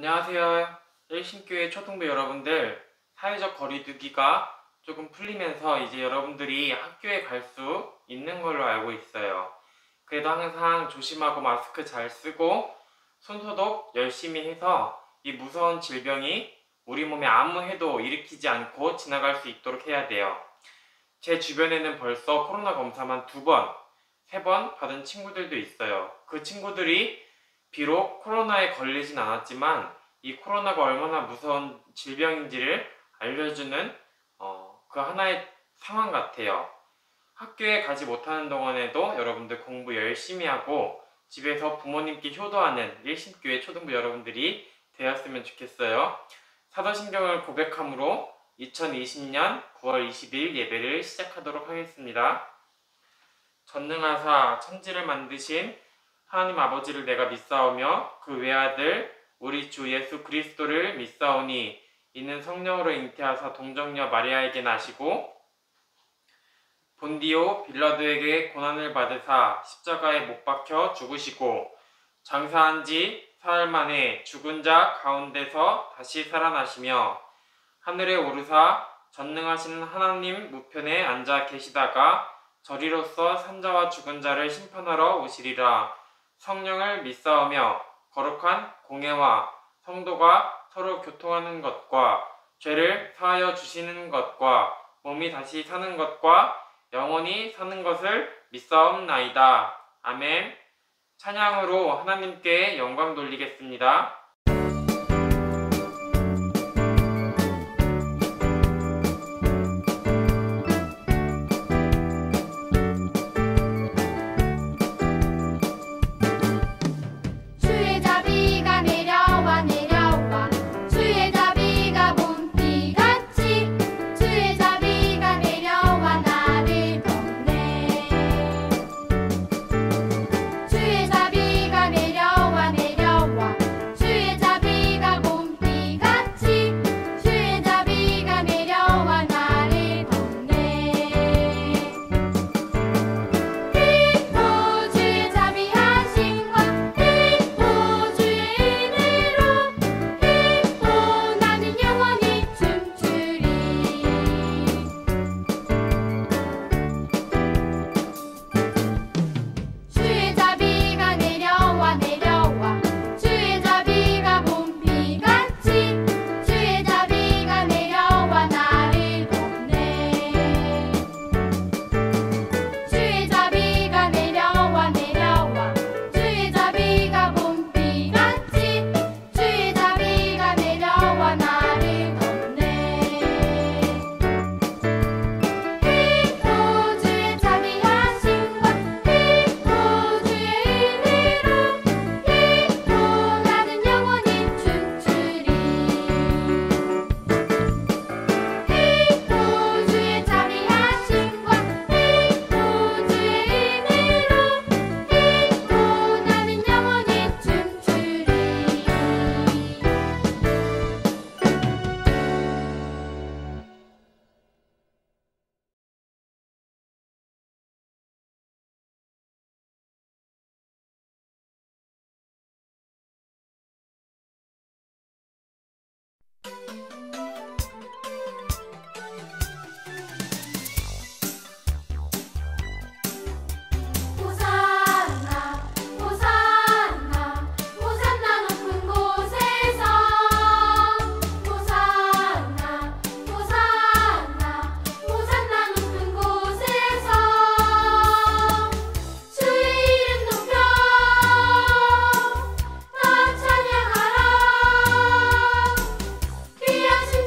안녕하세요. 일신교회 초등부 여러분들, 사회적 거리두기가 조금 풀리면서 이제 여러분들이 학교에 갈 수 있는 걸로 알고 있어요. 그래도 항상 조심하고 마스크 잘 쓰고 손소독 열심히 해서 이 무서운 질병이 우리 몸에 아무 해도 일으키지 않고 지나갈 수 있도록 해야 돼요. 제 주변에는 벌써 코로나 검사만 2번, 3번 받은 친구들도 있어요. 그 친구들이 비록 코로나에 걸리진 않았지만 이 코로나가 얼마나 무서운 질병인지를 알려주는 그 하나의 상황 같아요. 학교에 가지 못하는 동안에도 여러분들 공부 열심히 하고 집에서 부모님께 효도하는 일신교회 초등부 여러분들이 되었으면 좋겠어요. 사도신경을 고백함으로 2020년 9월 20일 예배를 시작하도록 하겠습니다. 전능하사 천지를 만드신 하나님 아버지를 내가 믿사오며 그 외아들 우리 주 예수 그리스도를 믿사오니 이는 성령으로 잉태하사 동정녀 마리아에게 나시고 본디오 빌라도에게 고난을 받으사 십자가에 못 박혀 죽으시고 장사한 지 사흘 만에 죽은 자 가운데서 다시 살아나시며 하늘에 오르사 전능하신 하나님 우편에 앉아 계시다가 저리로서 산자와 죽은 자를 심판하러 오시리라. 성령을 믿사오며 거룩한 공회와 성도가 서로 교통하는 것과 죄를 사하여 주시는 것과 몸이 다시 사는 것과 영원히 사는 것을 믿사옵나이다. 아멘. 찬양으로 하나님께 영광 돌리겠습니다. 찬양하라 귀하신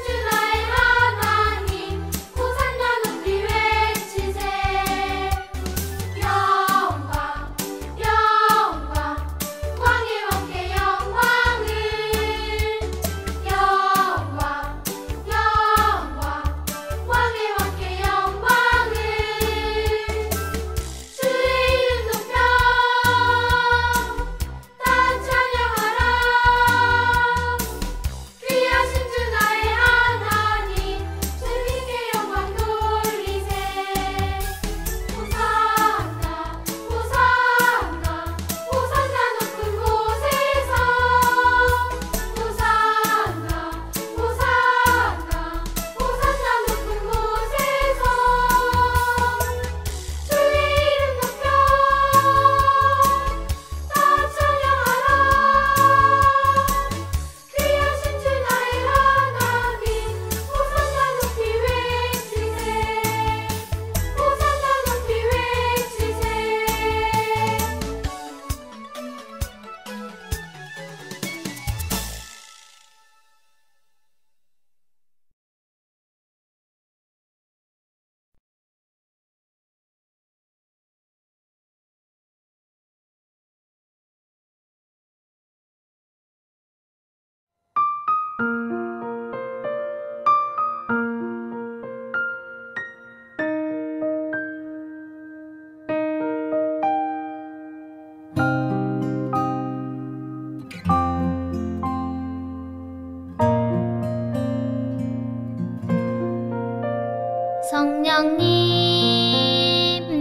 성령님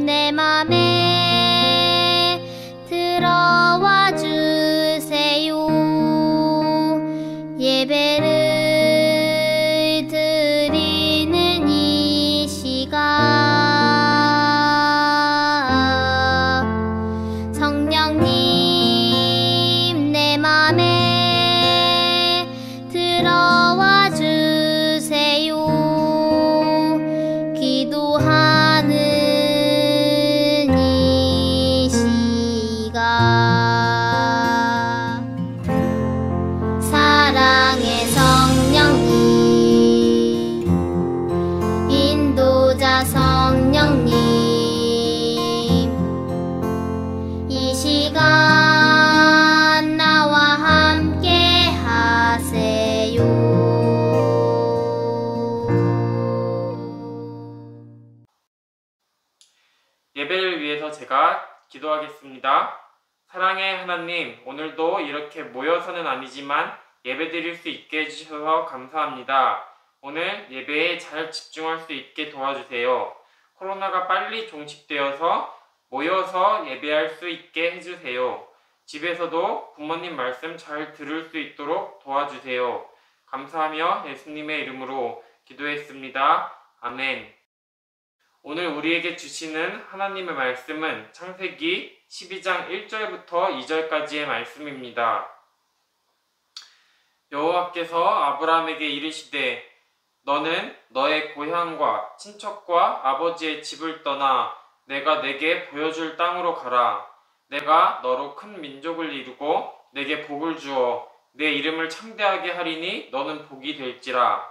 내 맘에 들어와 주세요. 예배를 드리는 이 시간 성령님 내 맘에 들어와 주세요. 기도하는 이 시간 사랑의 성령님 인도자 성령님 이 시간 나와 함께 하세요. 예배를 위해서 제가 기도하겠습니다. 사랑의 하나님, 오늘도 이렇게 모여서는 아니지만 예배드릴 수 있게 해주셔서 감사합니다. 오늘 예배에 잘 집중할 수 있게 도와주세요. 코로나가 빨리 종식되어서 모여서 예배할 수 있게 해주세요. 집에서도 부모님 말씀 잘 들을 수 있도록 도와주세요. 감사하며 예수님의 이름으로 기도했습니다. 아멘. 오늘 우리에게 주시는 하나님의 말씀은 창세기 12장 1절부터 2절까지의 말씀입니다. 여호와께서 아브라함에게 이르시되 너는 너의 고향과 친척과 아버지의 집을 떠나 내가 내게 보여줄 땅으로 가라. 내가 너로 큰 민족을 이루고 내게 복을 주어 내 이름을 창대하게 하리니 너는 복이 될지라.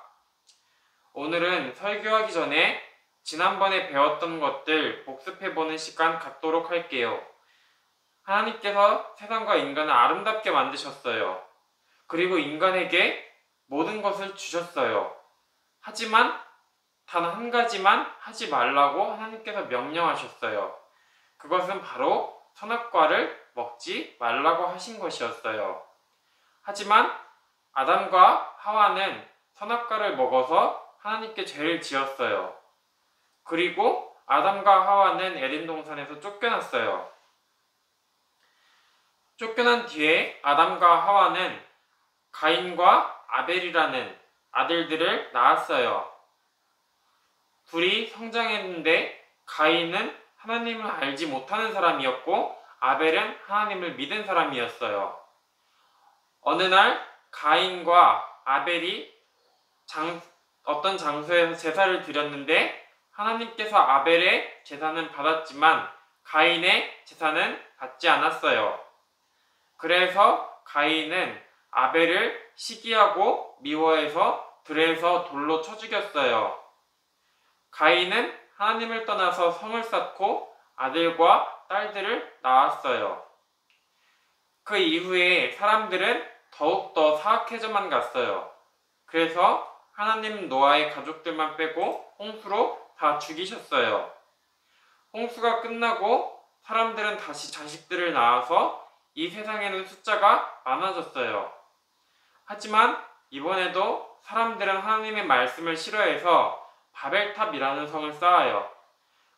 오늘은 설교하기 전에 지난번에 배웠던 것들 복습해보는 시간 갖도록 할게요. 하나님께서 세상과 인간을 아름답게 만드셨어요. 그리고 인간에게 모든 것을 주셨어요. 하지만 단 한 가지만 하지 말라고 하나님께서 명령하셨어요. 그것은 바로 선악과를 먹지 말라고 하신 것이었어요. 하지만 아담과 하와는 선악과를 먹어서 하나님께 죄를 지었어요. 그리고 아담과 하와는 에덴 동산에서 쫓겨났어요. 쫓겨난 뒤에 아담과 하와는 가인과 아벨이라는 아들들을 낳았어요. 둘이 성장했는데 가인은 하나님을 알지 못하는 사람이었고 아벨은 하나님을 믿은 사람이었어요. 어느 날 가인과 아벨이 어떤 장소에서 제사를 드렸는데 하나님께서 아벨의 제사는 받았지만 가인의 제사는 받지 않았어요. 그래서 가인은 아벨을 시기하고 미워해서 들에서 돌로 쳐 죽였어요. 가인은 하나님을 떠나서 성을 쌓고 아들과 딸들을 낳았어요. 그 이후에 사람들은 더욱더 사악해져만 갔어요. 그래서 하나님 노아의 가족들만 빼고 홍수로 다 죽이셨어요. 홍수가 끝나고 사람들은 다시 자식들을 낳아서 이 세상에는 숫자가 많아졌어요. 하지만 이번에도 사람들은 하나님의 말씀을 싫어해서 바벨탑이라는 성을 쌓아요.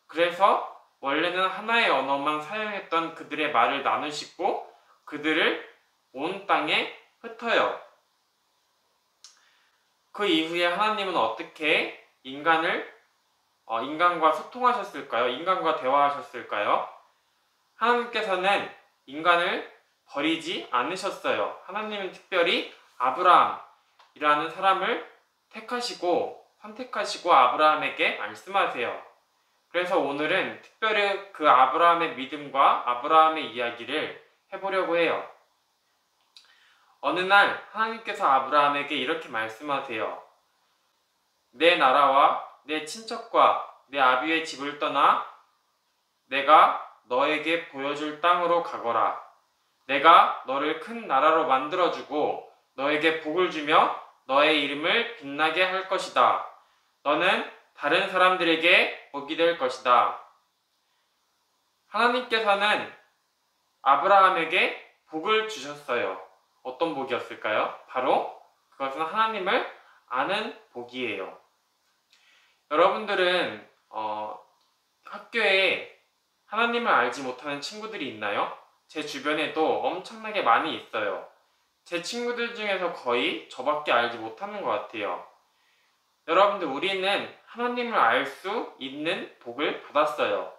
그래서 원래는 하나의 언어만 사용했던 그들의 말을 나누시고 그들을 온 땅에 흩어요. 그 이후에 하나님은 어떻게 인간과 소통하셨을까요? 인간과 대화하셨을까요? 하나님께서는 인간을 버리지 않으셨어요. 하나님은 특별히 아브라함이라는 사람을 선택하시고 아브라함에게 말씀하세요. 그래서 오늘은 특별히 그 아브라함의 믿음과 아브라함의 이야기를 해보려고 해요. 어느 날 하나님께서 아브라함에게 이렇게 말씀하세요. 내 나라와 내 친척과 내 아비의 집을 떠나 내가 너에게 보여줄 땅으로 가거라. 내가 너를 큰 나라로 만들어주고 너에게 복을 주며 너의 이름을 빛나게 할 것이다. 너는 다른 사람들에게 복이 될 것이다. 하나님께서는 아브라함에게 복을 주셨어요. 어떤 복이었을까요? 바로 그것은 하나님을 아는 복이에요. 여러분들은 학교에 하나님을 알지 못하는 친구들이 있나요? 제 주변에도 엄청나게 많이 있어요. 제 친구들 중에서 거의 저밖에 알지 못하는 것 같아요. 여러분들, 우리는 하나님을 알 수 있는 복을 받았어요.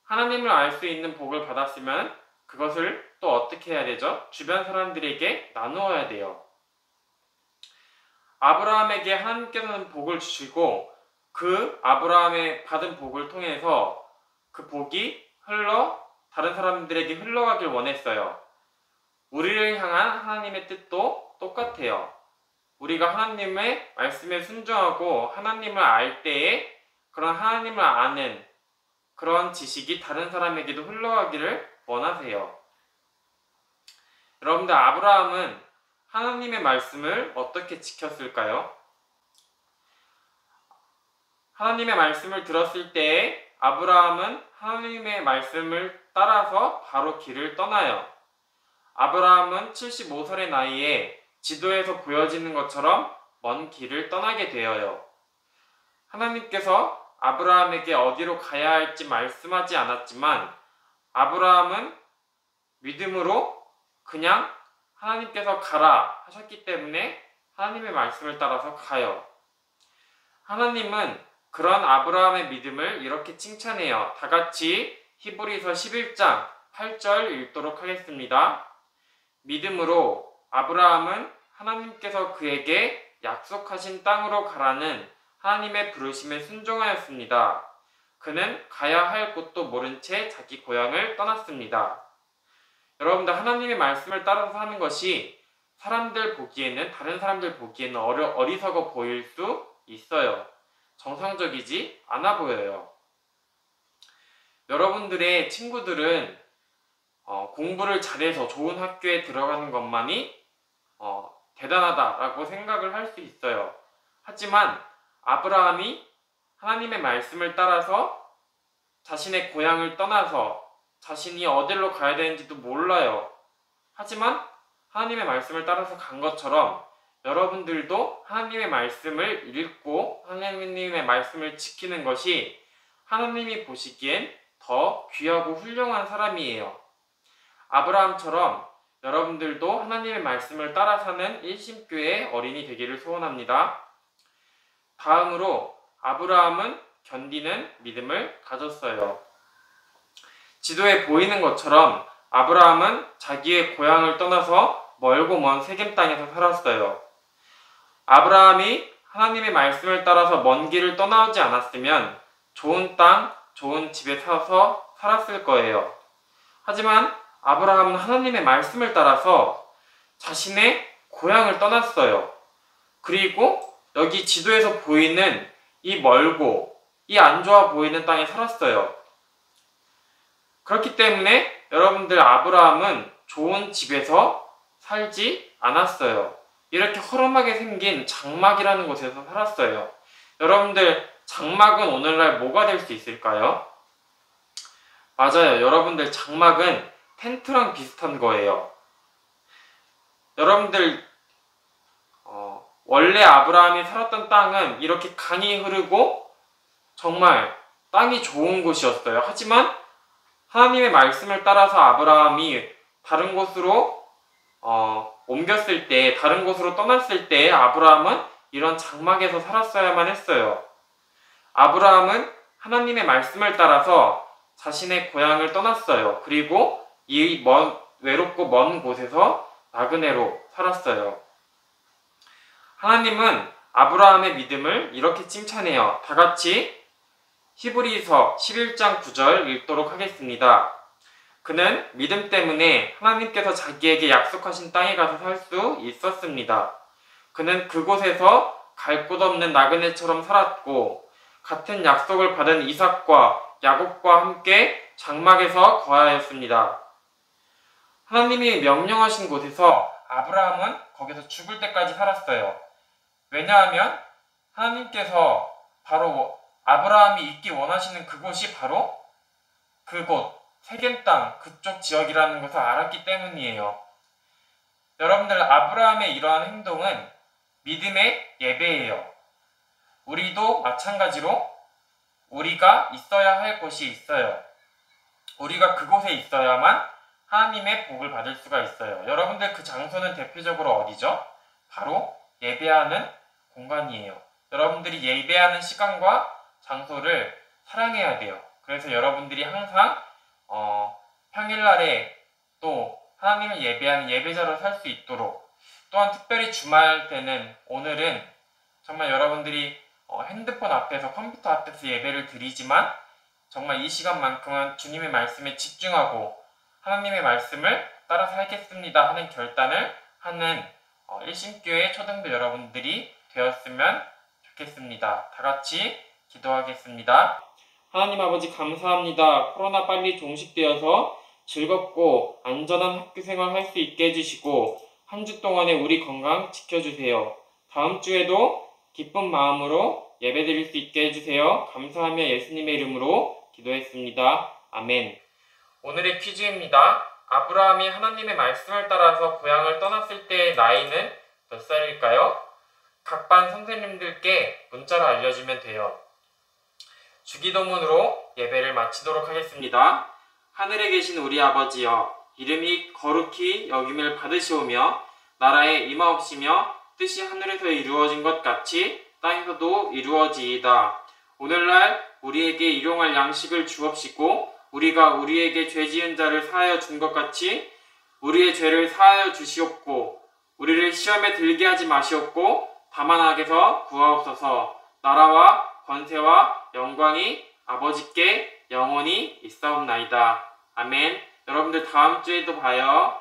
하나님을 알 수 있는 복을 받았으면 그것을 또 어떻게 해야 되죠? 주변 사람들에게 나누어야 돼요. 아브라함에게 하나님께서는 복을 주시고 그 아브라함의 받은 복을 통해서 그 복이 다른 사람들에게 흘러가길 원했어요. 우리를 향한 하나님의 뜻도 똑같아요. 우리가 하나님의 말씀에 순종하고 하나님을 알 때에 그런 하나님을 아는 그런 지식이 다른 사람에게도 흘러가기를 원하세요. 여러분들, 아브라함은 하나님의 말씀을 어떻게 지켰을까요? 하나님의 말씀을 들었을 때에 아브라함은 하나님의 말씀을 따라서 바로 길을 떠나요. 아브라함은 75살의 나이에 지도에서 보여지는 것처럼 먼 길을 떠나게 되어요. 하나님께서 아브라함에게 어디로 가야 할지 말씀하지 않았지만 아브라함은 믿음으로 그냥 하나님께서 가라 하셨기 때문에 하나님의 말씀을 따라서 가요. 하나님은 그런 아브라함의 믿음을 이렇게 칭찬해요. 다 같이 히브리서 11장 8절 읽도록 하겠습니다. 믿음으로 아브라함은 하나님께서 그에게 약속하신 땅으로 가라는 하나님의 부르심에 순종하였습니다. 그는 가야 할 곳도 모른 채 자기 고향을 떠났습니다. 여러분들, 하나님의 말씀을 따라서 하는 것이 다른 사람들 보기에는 어리석어 보일 수 있어요. 정상적이지 않아 보여요. 여러분들의 친구들은 공부를 잘해서 좋은 학교에 들어가는 것만이 대단하다라고 생각을 할 수 있어요. 하지만 아브라함이 하나님의 말씀을 따라서 자신의 고향을 떠나서 자신이 어디로 가야 되는지도 몰라요. 하지만 하나님의 말씀을 따라서 간 것처럼 여러분들도 하나님의 말씀을 읽고 하나님의 말씀을 지키는 것이 하나님이 보시기엔 더 귀하고 훌륭한 사람이에요. 아브라함처럼 여러분들도 하나님의 말씀을 따라 사는 일심교회 어린이 되기를 소원합니다. 다음으로 아브라함은 견디는 믿음을 가졌어요. 지도에 보이는 것처럼 아브라함은 자기의 고향을 떠나서 멀고 먼 세겜 땅에서 살았어요. 아브라함이 하나님의 말씀을 따라서 먼 길을 떠나오지 않았으면 좋은 땅, 좋은 집에 사서 살았을 거예요. 하지만 아브라함은 하나님의 말씀을 따라서 자신의 고향을 떠났어요. 그리고 여기 지도에서 보이는 이 멀고 이 안 좋아 보이는 땅에 살았어요. 그렇기 때문에 여러분들, 아브라함은 좋은 집에서 살지 않았어요. 이렇게 허름하게 생긴 장막이라는 곳에서 살았어요. 여러분들, 장막은 오늘날 뭐가 될 수 있을까요? 맞아요. 여러분들, 장막은 텐트랑 비슷한 거예요. 여러분들, 원래 아브라함이 살았던 땅은 이렇게 강이 흐르고 정말 땅이 좋은 곳이었어요. 하지만 하나님의 말씀을 따라서 아브라함이 다른 곳으로 옮겼을 때, 다른 곳으로 떠났을 때 아브라함은 이런 장막에서 살았어야만 했어요. 아브라함은 하나님의 말씀을 따라서 자신의 고향을 떠났어요. 그리고 이 외롭고 먼 곳에서 나그네로 살았어요. 하나님은 아브라함의 믿음을 이렇게 칭찬해요. 다 같이 히브리서 11장 9절 읽도록 하겠습니다. 그는 믿음 때문에 하나님께서 자기에게 약속하신 땅에 가서 살 수 있었습니다. 그는 그곳에서 갈 곳 없는 나그네처럼 살았고 같은 약속을 받은 이삭과 야곱과 함께 장막에서 거하였습니다. 하나님이 명령하신 곳에서 아브라함은 거기서 죽을 때까지 살았어요. 왜냐하면 하나님께서 바로 아브라함이 있기 원하시는 그곳이 바로 그곳, 세겜 땅, 그쪽 지역이라는 것을 알았기 때문이에요. 여러분들, 아브라함의 이러한 행동은 믿음의 예배예요. 우리도 마찬가지로 우리가 있어야 할 곳이 있어요. 우리가 그곳에 있어야만 하나님의 복을 받을 수가 있어요. 여러분들 그 장소는 대표적으로 어디죠? 바로 예배하는 공간이에요. 여러분들이 예배하는 시간과 장소를 사랑해야 돼요. 그래서 여러분들이 항상 평일날에 또 하나님을 예배하는 예배자로 살 수 있도록, 또한 특별히 주말 때는 오늘은 정말 여러분들이 핸드폰 앞에서 컴퓨터 앞에서 예배를 드리지만 정말 이 시간만큼은 주님의 말씀에 집중하고 하나님의 말씀을 따라 살겠습니다 하는 결단을 하는 일심교회 초등부 여러분들이 되었으면 좋겠습니다. 다 같이 기도하겠습니다. 하나님 아버지 감사합니다. 코로나 빨리 종식되어서 즐겁고 안전한 학교 생활 할 수 있게 해주시고 한 주 동안의 우리 건강 지켜주세요. 다음 주에도 기쁜 마음으로 예배드릴 수 있게 해주세요. 감사하며 예수님의 이름으로 기도했습니다. 아멘. 오늘의 퀴즈입니다. 아브라함이 하나님의 말씀을 따라서 고향을 떠났을 때의 나이는 몇 살일까요? 각 반 선생님들께 문자로 알려주면 돼요. 주기도문으로 예배를 마치도록 하겠습니다. 하늘에 계신 우리 아버지여, 이름이 거룩히 여김을 받으시오며 나라에 임하옵시며 뜻이 하늘에서 이루어진 것 같이 땅에서도 이루어지이다. 오늘날 우리에게 일용할 양식을 주옵시고 우리가 우리에게 죄 지은 자를 사하여 준 것 같이 우리의 죄를 사하여 주시옵고 우리를 시험에 들게 하지 마시옵고 다만 악에서 구하옵소서. 나라와 권세와 영광이 아버지께 영원히 있사옵나이다. 아멘. 여러분들 다음 주에도 봐요.